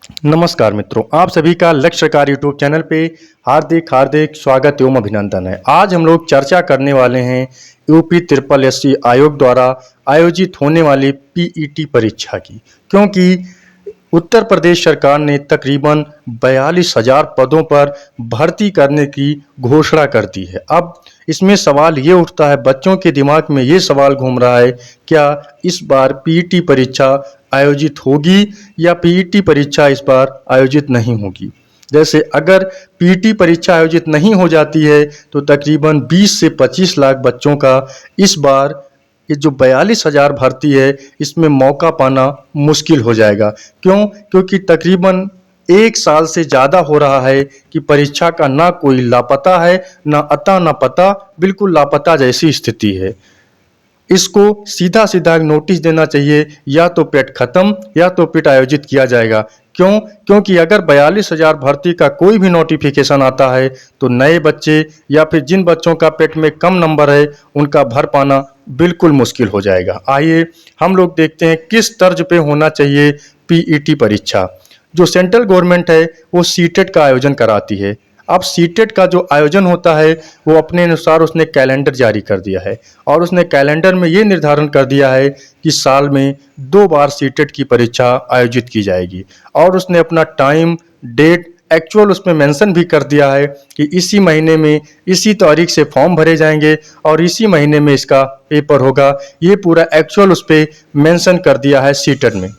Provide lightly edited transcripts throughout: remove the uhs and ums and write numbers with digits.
नमस्कार मित्रों, आप सभी का लक्ष्यकार यूट्यूब चैनल पे हार्दिक हार्दिक स्वागत एवं अभिनंदन है। आज हम लोग चर्चा करने वाले हैं यूपी ट्रिपल एससी आयोग द्वारा आयोजित होने वाली पीईटी परीक्षा की, क्योंकि उत्तर प्रदेश सरकार ने तकरीबन 42,000 पदों पर भर्ती करने की घोषणा कर दी है। अब इसमें सवाल ये उठता है, बच्चों के दिमाग में ये सवाल घूम रहा है, क्या इस बार पीईटी परीक्षा आयोजित होगी या पीईटी परीक्षा इस बार आयोजित नहीं होगी। जैसे अगर पीईटी परीक्षा आयोजित नहीं हो जाती है तो तकरीबन 20 से 25 लाख बच्चों का इस बार ये जो 42,000 भर्ती है इसमें मौका पाना मुश्किल हो जाएगा। क्यों? क्योंकि तकरीबन 1 साल से ज़्यादा हो रहा है कि परीक्षा का ना कोई लापता है, ना अता ना पता, बिल्कुल लापता जैसी स्थिति है। इसको सीधा सीधा नोटिस देना चाहिए, या तो पेट खत्म या तो पेट आयोजित किया जाएगा। क्यों? क्योंकि अगर 42,000 भर्ती का कोई भी नोटिफिकेशन आता है तो नए बच्चे या फिर जिन बच्चों का पेट में कम नंबर है उनका भर पाना बिल्कुल मुश्किल हो जाएगा। आइए हम लोग देखते हैं किस तर्ज पे होना चाहिए पीईटी परीक्षा। जो सेंट्रल गवर्नमेंट है वो सीटेट का आयोजन कराती है। अब सीटेट का जो आयोजन होता है वो अपने अनुसार उसने कैलेंडर जारी कर दिया है, और उसने कैलेंडर में ये निर्धारण कर दिया है कि साल में 2 बार सीटेट की परीक्षा आयोजित की जाएगी, और उसने अपना टाइम, डेट एक्चुअल उसमें मेंशन भी कर दिया है कि इसी महीने में इसी तारीख से फॉर्म भरे जाएंगे और इसी महीने में इसका पेपर होगा। ये पूरा एक्चुअल उस पर मेंशन कर दिया है सीटेट में।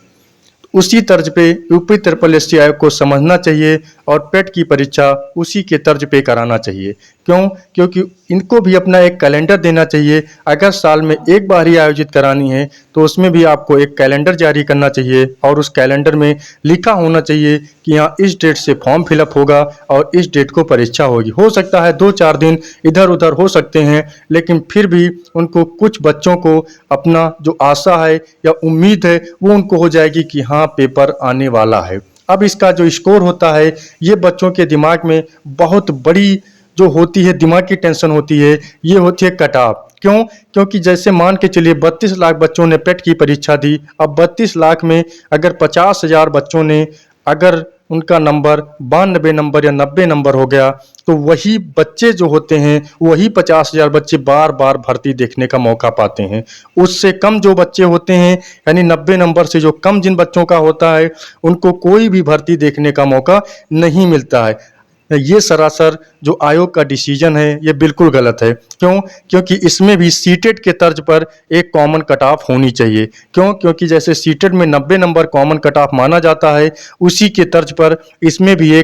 उसी तर्ज पे यूपी ट्रिपल एससी आयोग को समझना चाहिए और पेट की परीक्षा उसी के तर्ज पे कराना चाहिए। क्यों? क्योंकि इनको भी अपना एक कैलेंडर देना चाहिए। अगर साल में एक बार ही आयोजित करानी है तो उसमें भी आपको एक कैलेंडर जारी करना चाहिए, और उस कैलेंडर में लिखा होना चाहिए कि यहाँ इस डेट से फॉर्म फिलअप होगा और इस डेट को परीक्षा होगी। हो सकता है 2-4 दिन इधर उधर हो सकते हैं, लेकिन फिर भी उनको, कुछ बच्चों को अपना जो आशा है या उम्मीद है वो उनको हो जाएगी कि हाँ पेपर आने वाला है। अब इसका जो स्कोर होता है ये बच्चों के दिमाग में बहुत बड़ी जो होती है दिमागी टेंशन होती है, ये होती है कट ऑफ। क्यों? क्योंकि जैसे मान के चलिए 32 लाख बच्चों ने पेट की परीक्षा दी। अब 32 लाख में अगर 50,000 बच्चों ने, अगर उनका नंबर 92 नंबर या 90 नंबर हो गया तो वही बच्चे जो होते हैं, वही 50,000 बच्चे बार बार भर्ती देखने का मौका पाते हैं। उससे कम जो बच्चे होते हैं, यानी 90 नंबर से जो कम जिन बच्चों का होता है, उनको कोई भी भर्ती देखने का मौका नहीं मिलता है। ये सरासर जो आयोग का डिसीजन है ये बिल्कुल गलत है। क्यों? क्योंकि इसमें भी सीटेट के तर्ज पर एक कॉमन कट ऑफ होनी चाहिए। क्यों? क्योंकि जैसे सीटेट में 90 नंबर कॉमन कट ऑफ माना जाता है, उसी के तर्ज पर इसमें भी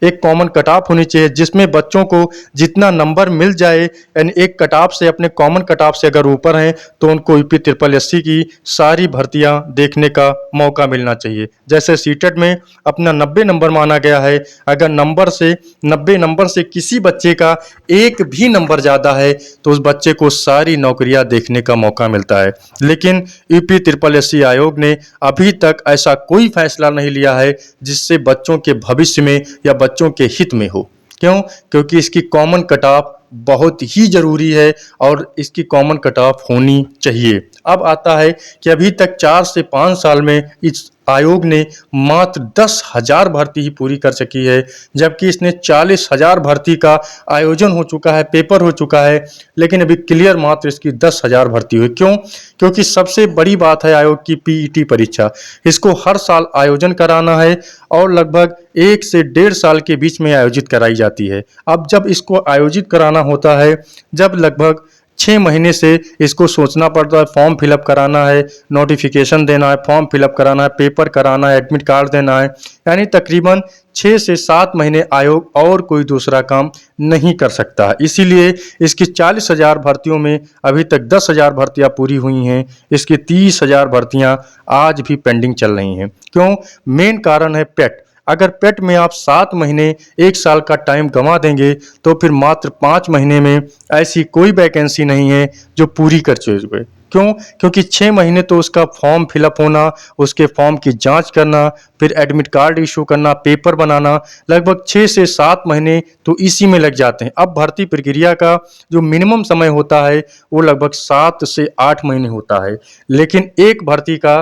एक कॉमन कट ऑफ होनी चाहिए, जिसमें बच्चों को जितना नंबर मिल जाए, यानी एक कट ऑफ से, अपने कॉमन कट ऑफ से अगर ऊपर हैं तो उनको यूपी ट्रिपल एससी की सारी भर्तियां देखने का मौका मिलना चाहिए। जैसे सीटेट में अपना 90 नंबर माना गया है, अगर 90 नंबर से किसी बच्चे का एक भी नंबर ज़्यादा है तो उस बच्चे को सारी नौकरियां देखने का मौका मिलता है। लेकिन यूपी ट्रिपल एससी आयोग ने अभी तक ऐसा कोई फैसला नहीं लिया है जिससे बच्चों के भविष्य में या बच्चों के हित में हो। क्यों? क्योंकि इसकी कॉमन कट ऑफ बहुत ही जरूरी है और इसकी कॉमन कट ऑफ होनी चाहिए। अब आता है कि अभी तक 4 से 5 साल में इस आयोग ने मात्र 10,000 भर्ती ही पूरी कर सकी है, जबकि इसने 40,000 भर्ती का आयोजन हो चुका है, पेपर हो चुका है, लेकिन अभी क्लियर मात्र इसकी 10,000 भर्ती हुई। क्यों? क्योंकि सबसे बड़ी बात है आयोग की पीईटी परीक्षा। इसको हर साल आयोजन कराना है और लगभग 1 से 1.5 साल के बीच में आयोजित कराई जाती है। अब जब इसको आयोजित कराना होता है, जब लगभग 6 महीने से इसको सोचना पड़ता है, फॉर्म फिलअप कराना है, नोटिफिकेशन देना है, फॉर्म फिलअप कराना है, पेपर कराना है, एडमिट कार्ड देना है, यानी तकरीबन 6 से 7 महीने आयोग और कोई दूसरा काम नहीं कर सकता है। इसीलिए इसकी 40,000 भर्तियों में अभी तक 10,000 भर्तियां पूरी हुई हैं, इसकी 30,000 भर्तियां आज भी पेंडिंग चल रही हैं। क्यों? मेन कारण है पेट। अगर पेट में आप 7 महीने 1 साल का टाइम गंवा देंगे तो फिर मात्र 5 महीने में ऐसी कोई वैकेंसी नहीं है जो पूरी कर चुके। क्यों? क्योंकि 6 महीने तो उसका फॉर्म फिलअप होना, उसके फॉर्म की जांच करना, फिर एडमिट कार्ड इशू करना, पेपर बनाना, लगभग 6 से 7 महीने तो इसी में लग जाते हैं। अब भर्ती प्रक्रिया का जो मिनिमम समय होता है वो लगभग 7 से 8 महीने होता है, लेकिन एक भर्ती का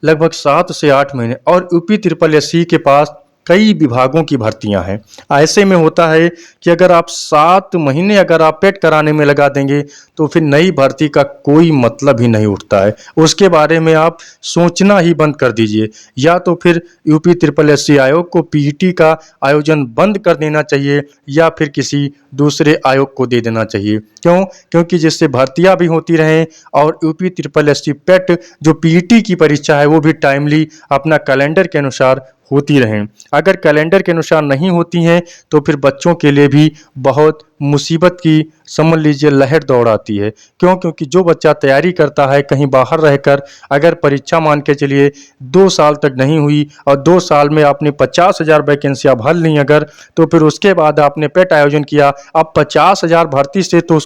लगभग 7 से 8 महीने और यूपी ट्रिपल एससी के पास कई विभागों की भर्तियां हैं। ऐसे में होता है कि अगर आप 7 महीने अगर आप पेट कराने में लगा देंगे तो फिर नई भर्ती का कोई मतलब ही नहीं उठता है। उसके बारे में आप सोचना ही बंद कर दीजिए, या तो फिर यूपी ट्रिपल एससी आयोग को पीईटी का आयोजन बंद कर देना चाहिए या फिर किसी दूसरे आयोग को दे देना चाहिए। क्यों? क्योंकि जिससे भर्तियां भी होती रहें और यूपी ट्रिपल एससी पेट जो पीईटी की परीक्षा है वो भी टाइमली अपना कैलेंडर के अनुसार होती रहें। अगर कैलेंडर के अनुसार नहीं होती हैं तो फिर बच्चों के लिए भी बहुत मुसीबत की समझ लीजिए लहर दौड़ आती है। क्यों? क्योंकि जो बच्चा तैयारी करता है कहीं बाहर रहकर, अगर परीक्षा मान के चलिए 2 साल तक नहीं हुई और 2 साल में आपने 50,000 वैकेंसियां भर ली अगर, तो फिर उसके बाद आपने पेट आयोजन किया, अब 50,000 भर्ती से तो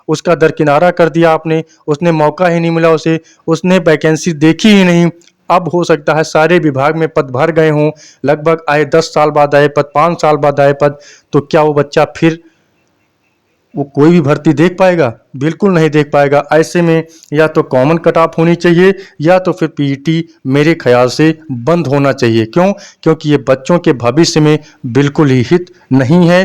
उसका दरकिनारा कर दिया आपने, उसने मौका ही नहीं मिला उसे, उसने वैकेंसी देखी ही नहीं। अब हो सकता है सारे विभाग में पद भर गए हों, लगभग आए 10 साल बाद आए पद, 5 साल बाद आए पद, तो क्या वो बच्चा फिर वो कोई भी भर्ती देख पाएगा? बिल्कुल नहीं देख पाएगा। ऐसे में या तो कॉमन कट ऑफ होनी चाहिए या तो फिर पीईटी मेरे ख्याल से बंद होना चाहिए। क्यों? क्योंकि ये बच्चों के भविष्य में बिल्कुल ही हित नहीं है।